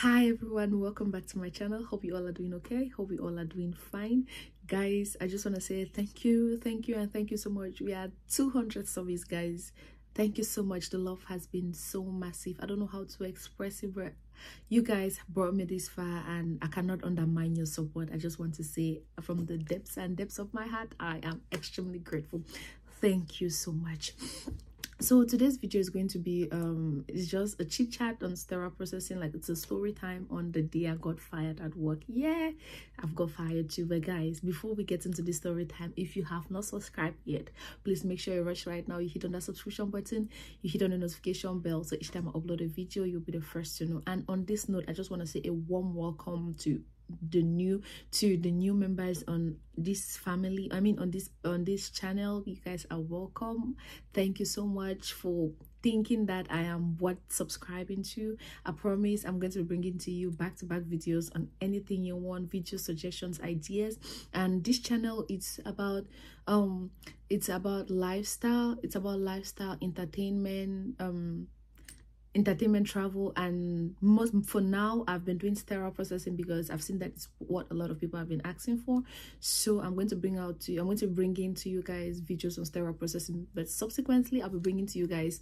Hi everyone, welcome back to my channel. Hope you all are doing okay. Hope you all are doing fine. Guys, I just want to say thank you and thank you so much. We are 200 subbies, guys. Thank you so much. The love has been so massive. I don't know how to express it, but you guys brought me this far and I cannot undermine your support. I just want to say from the depths of my heart, I am extremely grateful. Thank you so much. So today's video is going to be it's just a chit chat on sterile processing. Like, it's a story time on the day I got fired at work. Yeah, I've got fired too. But guys, before we get into the story time, if you have not subscribed yet, please make sure you rush right now. You hit on that subscription button, you hit on the notification bell, so each time I upload a video you'll be the first to know. And on this note, I just want to say a warm welcome to the new members on this family. I mean, on this channel. You guys are welcome. Thank you so much for thinking that I am worth subscribing to. I promise I'm going to be bringing to you back-to-back videos on anything you want, video suggestions, ideas. And this channel, it's about lifestyle. It's about lifestyle, entertainment, travel, and most for now I've been doing sterile processing because I've seen that it's what a lot of people have been asking for. So I'm going to bring into you guys videos on sterile processing, but subsequently I'll be bringing to you guys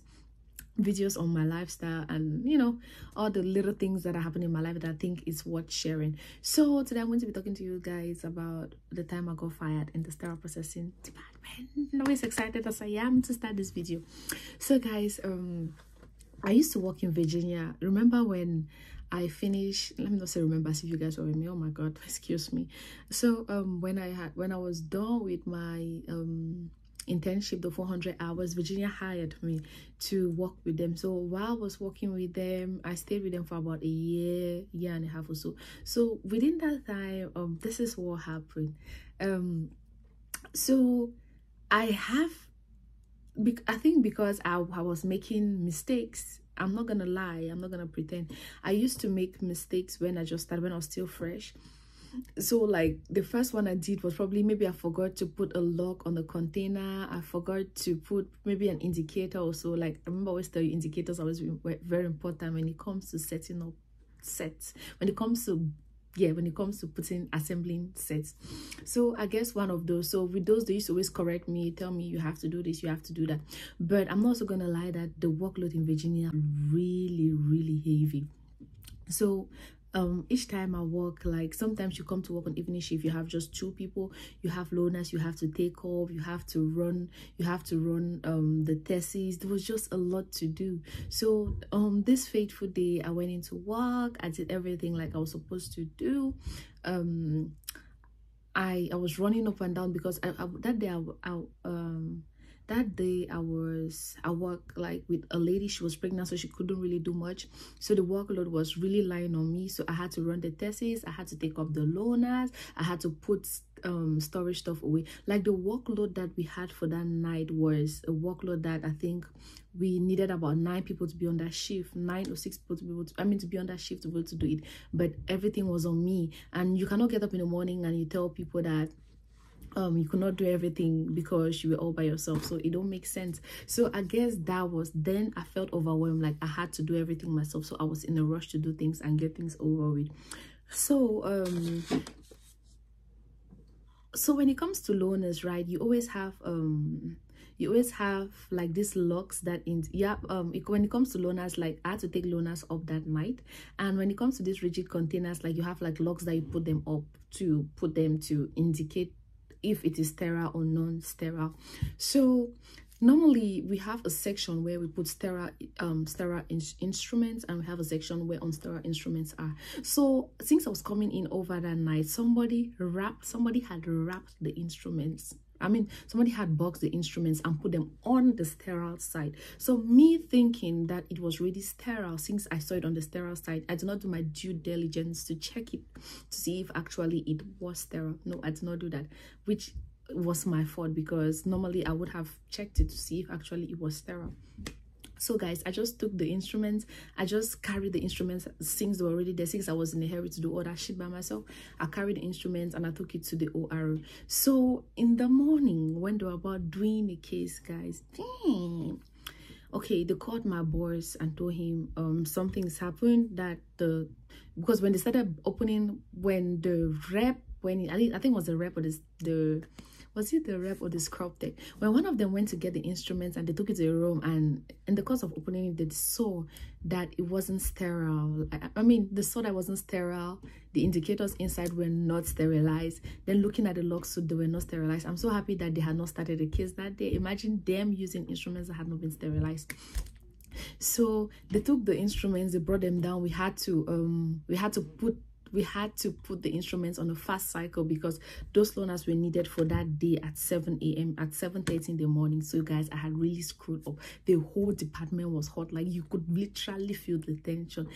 videos on my lifestyle and, you know, all the little things that are happening in my life that I think is worth sharing. So today I'm going to be talking to you guys about the time I got fired in the sterile processing department. I'm always excited as I am to start this video. So guys, I used to work in Virginia. Remember when I finished, let me not say remember as if you guys were with me. Oh my god, excuse me. So when I was done with my internship, the 400 hours, Virginia hired me to work with them. So while I was working with them, I stayed with them for about a year and a half or so. So within that time, this is what happened. So I think because I was making mistakes. I'm not gonna lie, I'm not gonna pretend. I used to make mistakes when I was still fresh. So like the first one I did was probably maybe I forgot to put a lock on the container. I forgot to put maybe an indicator or so. Like, I remember I always tell you, indicators are always very important when it comes to setting up sets, when it comes to assembling sets. So I guess one of those. So with those, they used to always correct me, tell me you have to do this, you have to do that. But I'm not also gonna lie that the workload in Virginia really heavy. So each time I work, like sometimes you come to work on evening shift, you have just 2 people, you have loaners you have to take off, you have to run the thesis. There was just a lot to do. So this fateful day, I went into work, I did everything like I was supposed to do. I was running up and down because that day I worked like with a lady. She was pregnant, so she couldn't really do much. So the workload was really lying on me. So I had to run the thesis, I had to take up the loaners, I had to put storage stuff away. Like, the workload that we had for that night was a workload that I think we needed about 9 people to be on that shift, 9 or 6 people to be able to, to be on that shift to be able to do it. But everything was on me, and you cannot get up in the morning and you tell people that you could not do everything because you were all by yourself. So it don't make sense. So I guess that was then I felt overwhelmed, like I had to do everything myself. So I was in a rush to do things and get things over with. So so when it comes to loaners, right, you always have like these locks that when it comes to loaners, like I had to take loaners up that night. And when it comes to these rigid containers, like you have like locks that you put them up to indicate if it is sterile or non-sterile. So normally we have a section where we put sterile instruments, and we have a section where unsterile instruments are. So since I was coming in over that night, somebody had wrapped the instruments. I mean, somebody had boxed the instruments and put them on the sterile side. So me thinking that it was really sterile, since I saw it on the sterile side, I did not do my due diligence to check it to see if actually it was sterile. No, I did not do that, which was my fault, because normally I would have checked it to see if actually it was sterile. So guys, I just took the instruments, I just carried the instruments since they were already there. Since I was in a hurry to do all that shit by myself, I carried the instruments and I took it to the OR. So in the morning when they were about doing the case, guys, damn, okay, they called my boss and told him something's happened, that because when they started opening, when the rep, I think it was the rep or the was it the rep or the scrub tech, when one of them went to get the instruments and they took it to a room, and in the course of opening it, they saw that it wasn't sterile. I mean, they saw that it wasn't sterile. The indicators inside were not sterilized. Then looking at the log suit, they were not sterilized. I'm so happy that they had not started the case that day. Imagine them using instruments that had not been sterilized. So they took the instruments, they brought them down. We had to put the instruments on a fast cycle because those loaners were needed for that day at 7 a.m. at 7:30 in the morning. So guys, I had really screwed up. The whole department was hot. Like, you could literally feel the tension.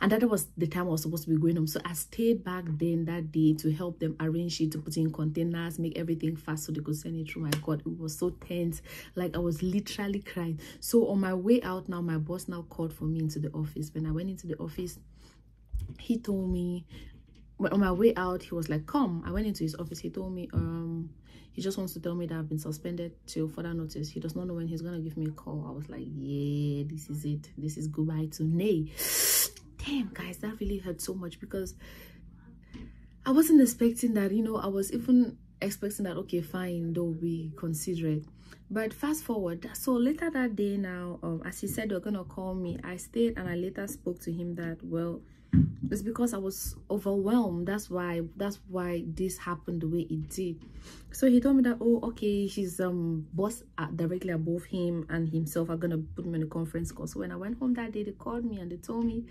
And that was the time I was supposed to be going home. So I stayed back then that day to help them arrange it, to put in containers, make everything fast so they could send it through. My God, it was so tense. Like, I was literally crying. So on my way out now, my boss now called for me into the office. When I went into the office, he told me, on my way out, he was like, come. I went into his office. He told me, he just wants to tell me that I've been suspended till further notice. He does not know when he's gonna give me a call. I was like, yeah, this is it. This is goodbye to Nay. Damn, guys, that really hurt so much because I wasn't expecting that. You know, I was even expecting that, okay, fine, they'll be considerate. But fast forward, so later that day now, as he said they're gonna call me, I stayed and I later spoke to him that, well, it's because I was overwhelmed. That's why this happened the way it did. So he told me that, oh, okay, his boss directly above him and himself are gonna put me on a conference call. So when I went home that day, they called me and they told me,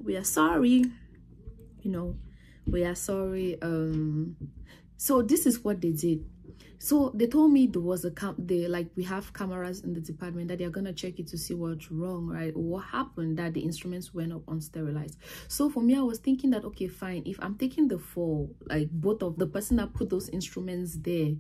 we are sorry, you know, we are sorry. So this is what they did. So they told me there was we have cameras in the department, that they're gonna check it to see what's wrong, right? Or what happened, that the instruments went up unsterilized. So for me, I was thinking that, okay, fine, if I'm taking the fall, like both of the person that put those instruments there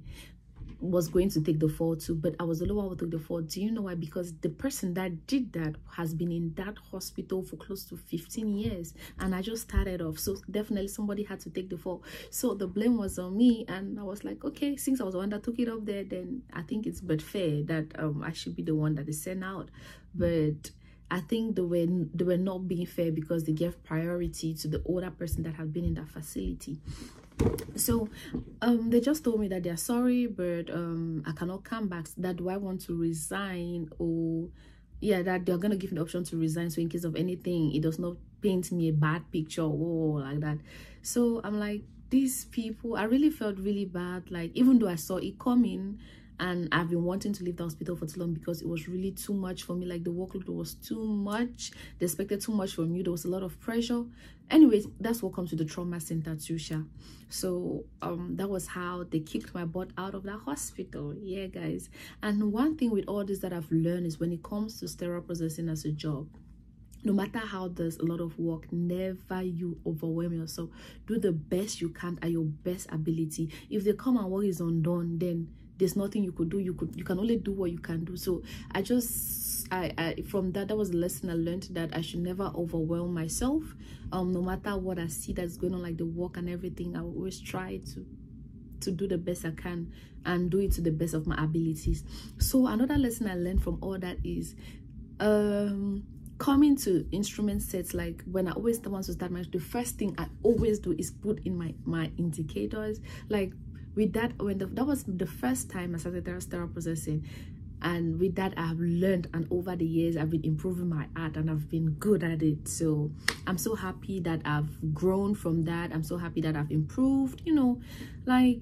was going to take the fall too, but I was the one who took the fall. Do you know why? Because the person that did that has been in that hospital for close to 15 years and I just started off, so definitely somebody had to take the fall. So the blame was on me, and I was like, okay, since I was the one that took it up there, then I think it's but fair that I should be the one that is sent out. But I think they were not being fair because they gave priority to the older person that had been in that facility. So they just told me that they're sorry, but I cannot come back. That do I want to resign, or yeah, that they're gonna give me the option to resign, so in case of anything it does not paint me a bad picture or like that. So I'm like, these people, I really felt really bad. Like, even though I saw it coming and I've been wanting to leave the hospital for too long because it was really too much for me. Like, the workload was too much. They expected too much from you. There was a lot of pressure. Anyways, that's what comes to the trauma center too, Sha. So that was how they kicked my butt out of that hospital. Yeah, guys. And one thing with all this that I've learned is, when it comes to sterile processing as a job, no matter how there's a lot of work, never you overwhelm yourself. Do the best you can at your best ability. If they come and work is undone, then there's nothing you could do. You can only do what you can do. So I from that was the lesson I learned, that I should never overwhelm myself. No matter what I see that's going on, like the work and everything, I will always try to do the best I can and do it to the best of my abilities. So another lesson I learned from all that is coming to instrument sets. Like, when I always want to start the first thing I always do is put in my indicators. Like, with that, that was the first time I started sterile processing, and with that I've learned, and over the years I've been improving my art and I've been good at it. So I'm so happy that I've grown from that. I'm so happy that I've improved, you know. Like,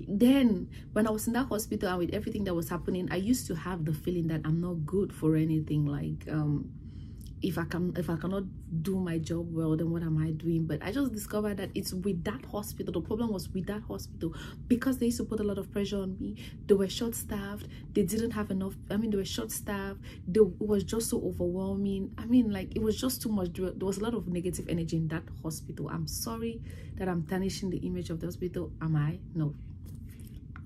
then when I was in that hospital and with everything that was happening, I used to have the feeling that I'm not good for anything. Like, if I cannot do my job well, then what am I doing? But I just discovered that it's with that hospital. The problem was with that hospital, because they used to put a lot of pressure on me. They were short-staffed. They didn't have enough. I mean, they were short-staffed. It was just so overwhelming. I mean, like, it was just too much. There was a lot of negative energy in that hospital. I'm sorry that I'm tarnishing the image of the hospital. Am I? No.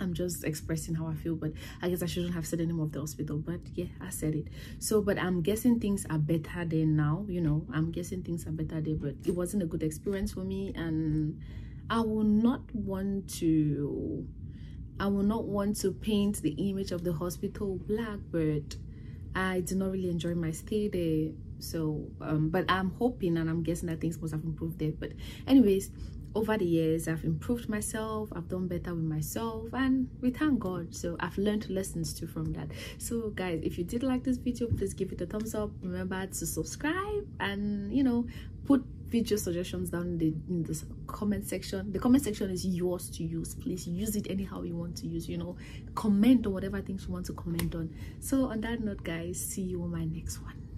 I'm just expressing how I feel, but I guess I shouldn't have said the name of the hospital, but yeah, I said it. So, but I'm guessing things are better there now, you know. I'm guessing things are better there, but it wasn't a good experience for me, and I will not want to I will not want to paint the image of the hospital black, but I did not really enjoy my stay there. So but I'm hoping and I'm guessing that things must have improved there. But anyways, over the years I've improved myself, I've done better with myself, and we thank God. So I've learned lessons too from that. So guys, if you did like this video, please give it a thumbs up. Remember to subscribe, and you know, put video suggestions down in the comment section. The comment section is yours to use. Please use it anyhow you want to use, you know, comment on whatever things you want to comment on. So on that note guys, see you on my next one.